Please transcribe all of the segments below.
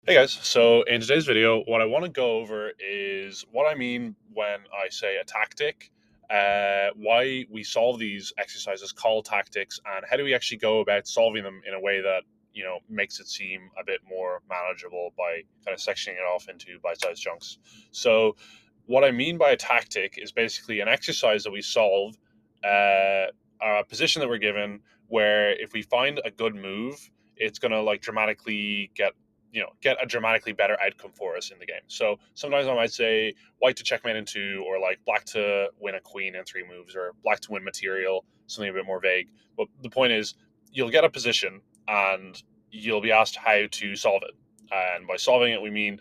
Hey guys, so in today's video, what I want to go over is what I mean when I say a tactic, why we solve these exercises called tactics, and how do we actually go about solving them in a way that makes it seem a bit more manageable by kind of sectioning it off into bite-sized chunks. So, what I mean by a tactic is basically an exercise that we solve, a position that we're given, where if we find a good move, it's gonna like dramatically get a dramatically better outcome for us in the game. So sometimes I might say white to checkmate in two, or like black to win a queen in three moves, or black to win material, something a bit more vague. But the point is, you'll get a position and you'll be asked how to solve it. And by solving it, we mean,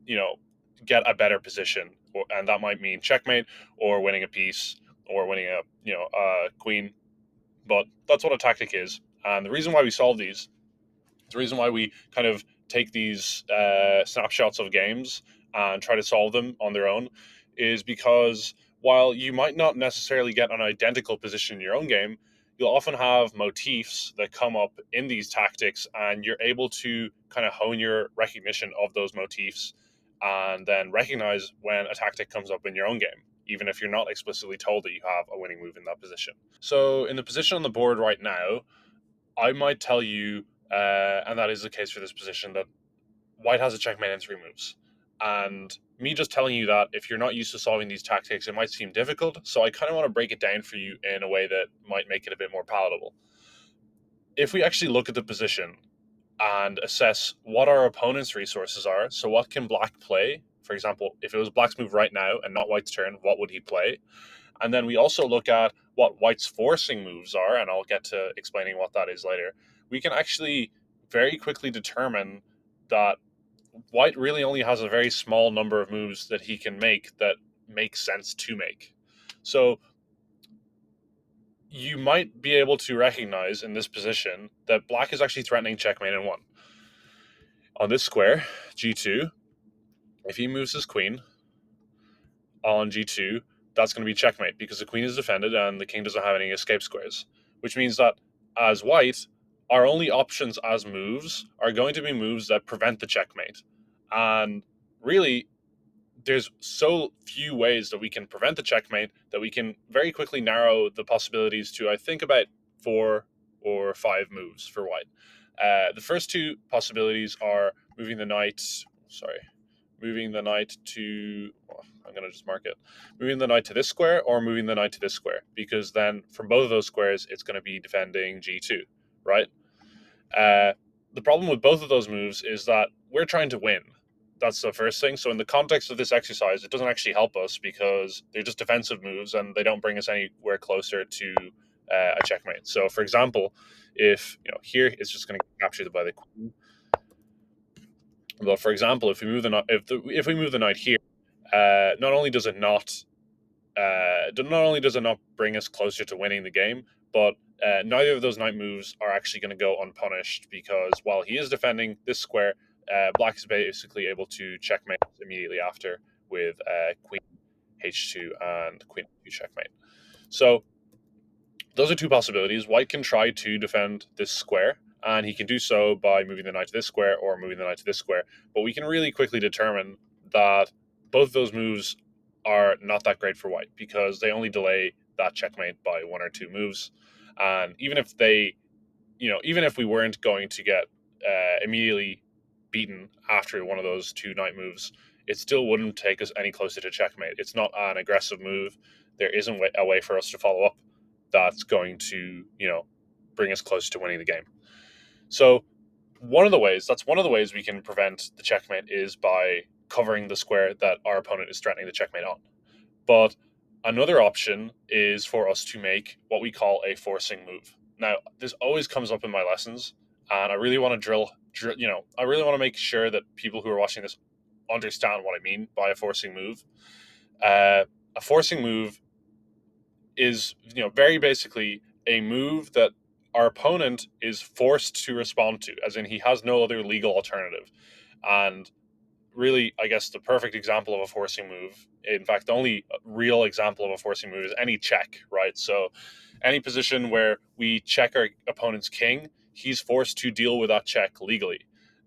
you know, get a better position, and that might mean checkmate or winning a piece or winning a queen. But that's what a tactic is. And the reason why we solve these, the reason why we kind of take these snapshots of games and try to solve them on their own is because while you might not necessarily get an identical position in your own game, you'll often have motifs that come up in these tactics, and you're able to kind of hone your recognition of those motifs and then recognize when a tactic comes up in your own game, even if you're not explicitly told that you have a winning move in that position. So, in the position on the board right now, I might tell you, and that is the case for this position, that white has a checkmate in three moves. And me just telling you that, if you're not used to solving these tactics, it might seem difficult. So I kind of want to break it down for you in a way that might make it a bit more palatable. If we actually look at the position and assess what our opponent's resources are, so what can black play? For example, if it was black's move right now and not white's turn, what would he play? And then we also look at what white's forcing moves are, and I'll get to explaining what that is later. We can actually very quickly determine that white really only has a very small number of moves that he can make that make sense to make. So you might be able to recognize in this position that black is actually threatening checkmate in one. On this square, g2, if he moves his queen on g2, that's going to be checkmate because the queen is defended and the king doesn't have any escape squares, which means that as white, our only options as moves are going to be moves that prevent the checkmate. And really, there's so few ways that we can prevent the checkmate that we can very quickly narrow the possibilities to, I think, about four or five moves for white. The first two possibilities are moving the knight. Sorry, moving the knight to. Well, I'm going to just mark it. Moving the knight to this square or moving the knight to this square, because then from both of those squares, it's going to be defending g2, right? Uh, the problem with both of those moves is that we're trying to win. That's the first thing. So, in the context of this exercise, it doesn't actually help us because they're just defensive moves and they don't bring us anywhere closer to a checkmate. So, for example, if here it's just going to get captured by the queen. But for example, if we move the if we move the knight here, not only does it not bring us closer to winning the game, but neither of those knight moves are actually going to go unpunished because while he is defending this square, black is basically able to checkmate immediately after with queen h2 and queen h2 checkmate. So those are two possibilities. White can try to defend this square, and he can do so by moving the knight to this square or moving the knight to this square. But we can really quickly determine that both of those moves are not that great for white because they only delay that checkmate by one or two moves. And even if we weren't going to get immediately beaten after one of those two knight moves, it still wouldn't take us any closer to checkmate. It's not an aggressive move. There isn't a way for us to follow up that's going to bring us close to winning the game. So one of the ways we can prevent the checkmate is by covering the square that our opponent is threatening the checkmate on. But another option is for us to make what we call a forcing move. Now, this always comes up in my lessons, and I really want to I really want to make sure that people who are watching this understand what I mean by a forcing move. A forcing move is, very basically a move that our opponent is forced to respond to, as in he has no other legal alternative. And really, I guess the perfect example of a forcing move, in fact, the only real example of a forcing move is any check, right? So, any position where we check our opponent's king, he's forced to deal with that check legally.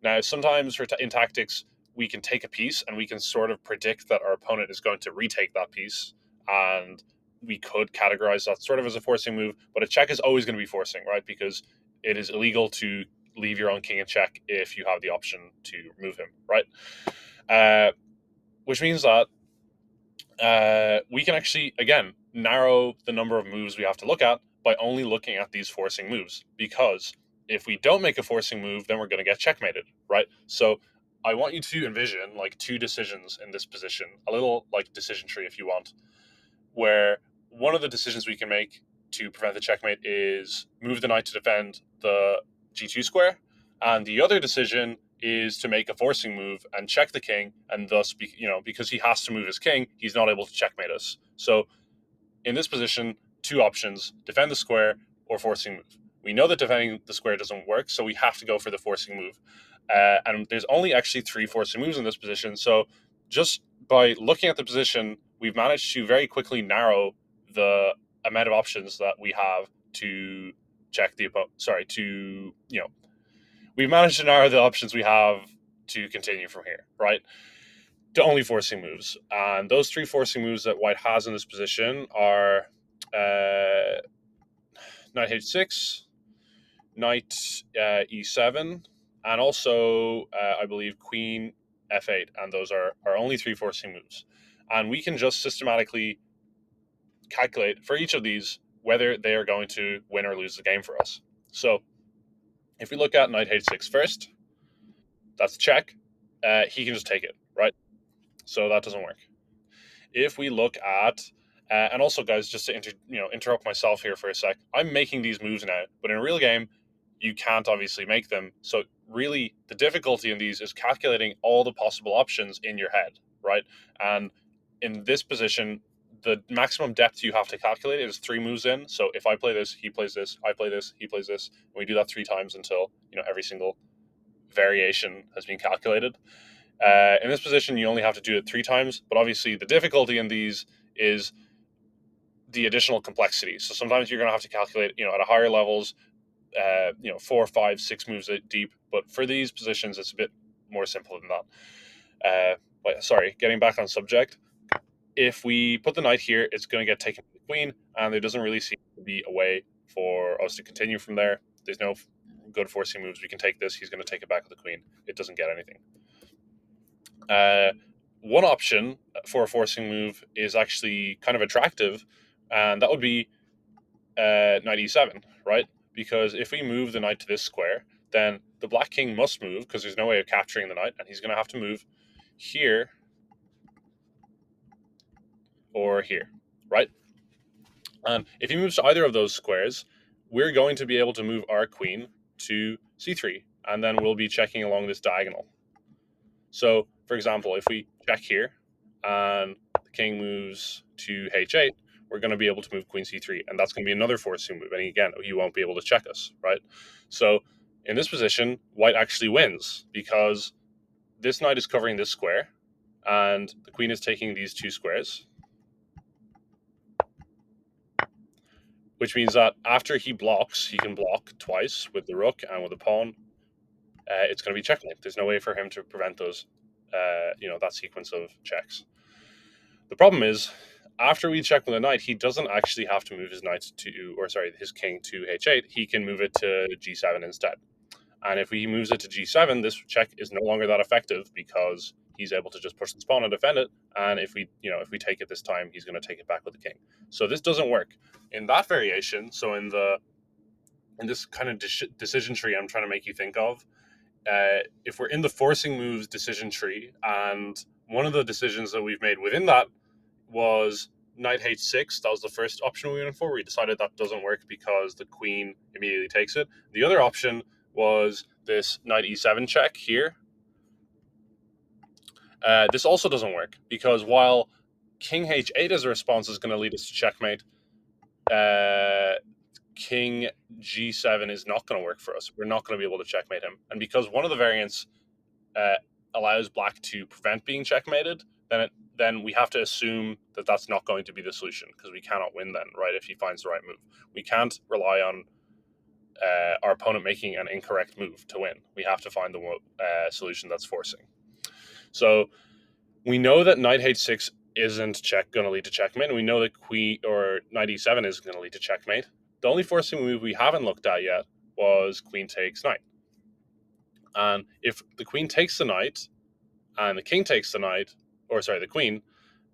Now, sometimes in tactics, we can take a piece and we can sort of predict that our opponent is going to retake that piece, and we could categorize that sort of as a forcing move. But a check is always going to be forcing, right? Because it is illegal to leave your own king in check if you have the option to move him, right? Which means that we can actually, again, narrow the number of moves we have to look at by only looking at these forcing moves. Because if we don't make a forcing move, then we're going to get checkmated, right? So I want you to envision like two decisions in this position, a little like decision tree if you want, where one of the decisions we can make to prevent the checkmate is move the knight to defend the g2 square, and the other decision is to make a forcing move and check the king, and thus, because he has to move his king, he's not able to checkmate us. So in this position, two options: defend the square or forcing move. We know that defending the square doesn't work, so we have to go for the forcing move. And there's only actually three forcing moves in this position. So just by looking at the position, we've managed to very quickly narrow the amount of options that we have to check the opponent. Sorry, we've managed to narrow the options we have to continue from here, right? To only forcing moves. And those three forcing moves that White has in this position are uh, knight h6, knight e7, and also, I believe, queen f8. And those are our only three forcing moves. And we can just systematically calculate for each of these whether they are going to win or lose the game for us. So if we look at knight h6 first, that's a check. He can just take it, right? So that doesn't work. If we look at and also, guys, just to interrupt myself here for a sec, I'm making these moves now, but in a real game, you can't obviously make them. So really, the difficulty in these is calculating all the possible options in your head, right? And in this position, the maximum depth you have to calculate is three moves in. So if I play this, he plays this, I play this, he plays this, and we do that three times until every single variation has been calculated. In this position, you only have to do it three times, but obviously the difficulty in these is the additional complexity. So sometimes you're going to have to calculate, at a higher levels, 4, 5, 6 moves deep. But for these positions, it's a bit more simple than that. But sorry, getting back on subject. If we put the knight here, it's going to get taken to the queen, and there doesn't really seem to be a way for us to continue from there. There's no good forcing moves. We can take this. He's going to take it back with the queen. It doesn't get anything. Uh, One option for a forcing move is actually kind of attractive, and that would be knight e7, right? Because if we move the knight to this square, then the black king must move because there's no way of capturing the knight, and he's going to have to move here or here, right? And if he moves to either of those squares, we're going to be able to move our queen to c3, and then we'll be checking along this diagonal. So, for example, if we check here and the king moves to h8, we're going to be able to move queen c3, and that's going to be another forcing move. And again, he won't be able to check us, right? So, in this position, white actually wins because this knight is covering this square, and the queen is taking these two squares, which means that after he blocks, he can block twice with the rook and with the pawn. It's going to be checkmate. There's no way for him to prevent those, that sequence of checks. The problem is, after we check with a knight, he doesn't actually have to move his king to h8. He can move it to g7 instead. And if he moves it to g7, this check is no longer that effective because he's able to just push the pawn and defend it. And if we take it this time, he's going to take it back with the king. So this doesn't work in that variation. So in this kind of decision tree, I'm trying to make you think of, if we're in the forcing moves decision tree, and one of the decisions that we've made within that was knight h6. That was the first option we went for. We decided that doesn't work because the queen immediately takes it. The other option was this knight e7 check here. This also doesn't work because while king h8 as a response is going to lead us to checkmate, king g7 is not going to work for us. We're not going to be able to checkmate him. And because one of the variants uh, allows black to prevent being checkmated, then we have to assume that that's not going to be the solution because we cannot win then, right? If he finds the right move, we can't rely on opponent making an incorrect move to win. We have to find the solution that's forcing. So we know that knight h6 isn't going to lead to checkmate, and we know that queen or knight e7 is going to lead to checkmate. The only forcing move we haven't looked at yet was queen takes knight. And if the queen takes the knight and the king takes the knight, or sorry, the queen,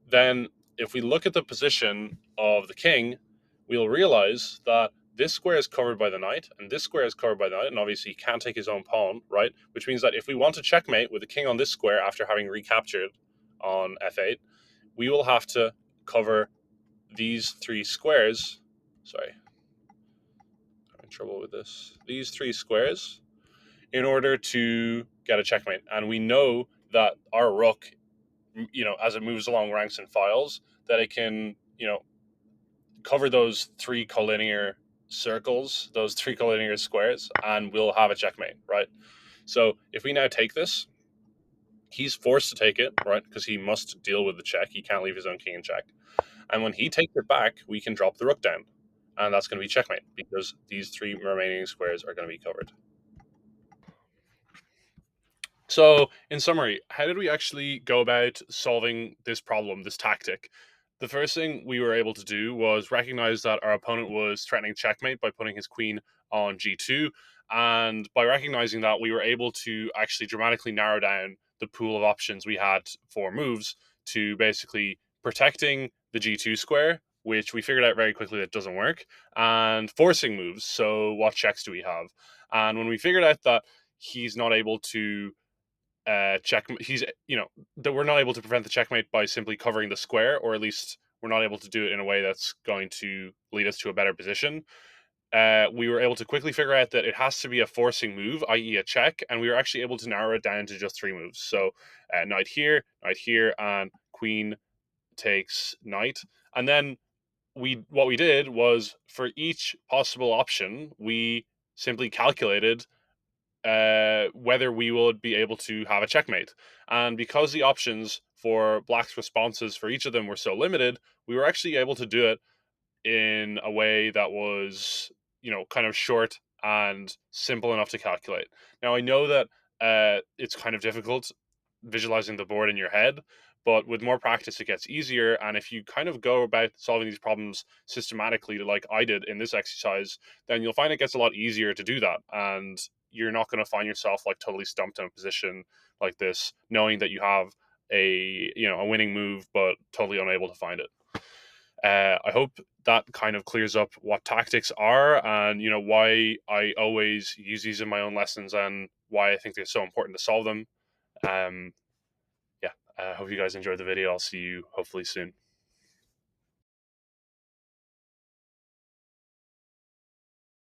then if we look at the position of the king, we'll realize that this square is covered by the knight, and this square is covered by the knight, and obviously he can't take his own pawn, right? Which means that if we want to checkmate with the king on this square after having recaptured on f8, we will have to cover these three squares. Sorry, I'm in trouble with this. These three squares in order to get a checkmate. And we know that our rook, as it moves along ranks and files, that it can, cover those three collinear circles, those three collinear squares, and we'll have a checkmate, right? So if we now take this, he's forced to take it, right? Because he must deal with the check. He can't leave his own king in check. And when he takes it back, we can drop the rook down. And that's going to be checkmate because these three remaining squares are going to be covered. So, in summary, how did we actually go about solving this problem, this tactic? The first thing we were able to do was recognize that our opponent was threatening checkmate by putting his queen on g2. And by recognizing that, we were able to actually dramatically narrow down the pool of options we had for moves to basically protecting the g2 square, which we figured out very quickly that doesn't work, and forcing moves. So, what checks do we have? And when we figured out that he's not able to check. He's that we're not able to prevent the checkmate by simply covering the square, or at least we're not able to do it in a way that's going to lead us to a better position. We were able to quickly figure out that it has to be a forcing move, i.e., a check, and we were actually able to narrow it down to just three moves. So knight here, and queen takes knight, and then what we did was for each possible option we simply calculated whether we would be able to have a checkmate. And because the options for Black's responses for each of them were so limited, we were actually able to do it in a way that was, kind of short and simple enough to calculate. Now, I know that it's kind of difficult visualizing the board in your head, but with more practice, it gets easier. And if you kind of go about solving these problems systematically, like I did in this exercise, then you'll find it gets a lot easier to do that. And you're not going to find yourself like totally stumped in a position like this, knowing that you have a winning move, but totally unable to find it. I hope that kind of clears up what tactics are and why I always use these in my own lessons and why I think they're so important to solve them. Yeah, I hope you guys enjoyed the video. I'll see you hopefully soon.